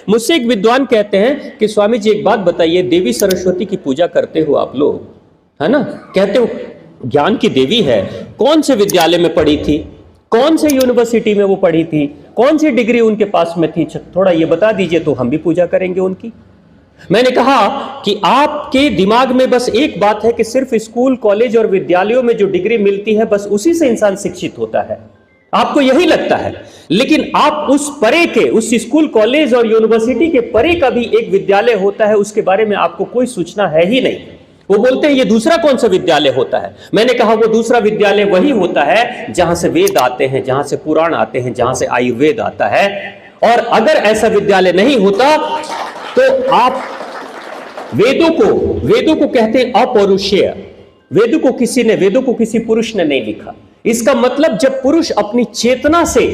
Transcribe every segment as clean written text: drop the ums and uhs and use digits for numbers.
मुझसे एक विद्वान कहते हैं कि स्वामी जी एक बात बताइए, देवी सरस्वती की पूजा करते हो आप लोग, है ना, कहते हो ज्ञान की देवी है, कौन से विद्यालय में पढ़ी थी, कौन से यूनिवर्सिटी में वो पढ़ी थी, कौन सी डिग्री उनके पास में थी, थोड़ा ये बता दीजिए तो हम भी पूजा करेंगे उनकी। मैंने कहा कि आपके दिमाग में बस एक बात है कि सिर्फ स्कूल कॉलेज और विद्यालयों में जो डिग्री मिलती है बस उसी से इंसान शिक्षित होता है, आपको यही लगता है। लेकिन आप उस परे के, उस स्कूल कॉलेज और यूनिवर्सिटी के परे का भी एक विद्यालय होता है, उसके बारे में आपको कोई सूचना है ही नहीं। वो बोलते हैं ये दूसरा कौन सा विद्यालय होता है। मैंने कहा वो दूसरा विद्यालय वही होता है जहां से वेद आते हैं, जहां से पुराण आते हैं, जहां से आयुर्वेद आता है। और अगर ऐसा विद्यालय नहीं होता तो आप वेदों को कहते हैं अपौरुषेय। वेदों को किसी पुरुष ने नहीं लिखा। इसका मतलब जब पुरुष अपनी चेतना से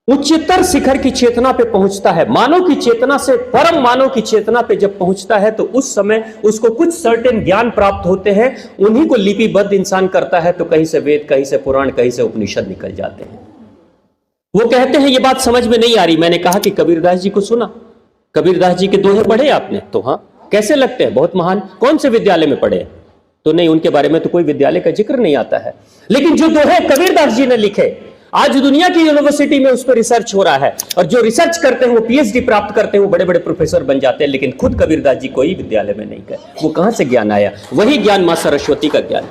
उच्चतर शिखर की चेतना पे पहुंचता है, मानव की चेतना से परम मानव की चेतना पे जब पहुंचता है तो उस समय उसको कुछ सर्टेन ज्ञान प्राप्त होते हैं, उन्हीं को लिपिबद्ध इंसान करता है। तो कहीं से वेद, कहीं से पुराण, कहीं से उपनिषद निकल जाते हैं। वो कहते हैं ये बात समझ में नहीं आ रही। मैंने कहा कि कबीरदास जी को सुना, कबीरदास जी के दोहे पढ़े आपने? तो हाँ। कैसे लगते हैं? बहुत महान। कौन से विद्यालय में पढ़े? तो नहीं, उनके बारे में तो कोई विद्यालय का जिक्र नहीं आता है। लेकिन जो दोहे कबीरदास जी ने लिखे, आज दुनिया की यूनिवर्सिटी में उस पर रिसर्च हो रहा है, और जो रिसर्च करते हैं वो पीएचडी प्राप्त करते हैं, वो बड़े बड़े प्रोफेसर बन जाते हैं। लेकिन खुद कबीरदास जी कोई विद्यालय में नहीं गए। वो कहां से ज्ञान आया? वही ज्ञान मां सरस्वती का ज्ञान।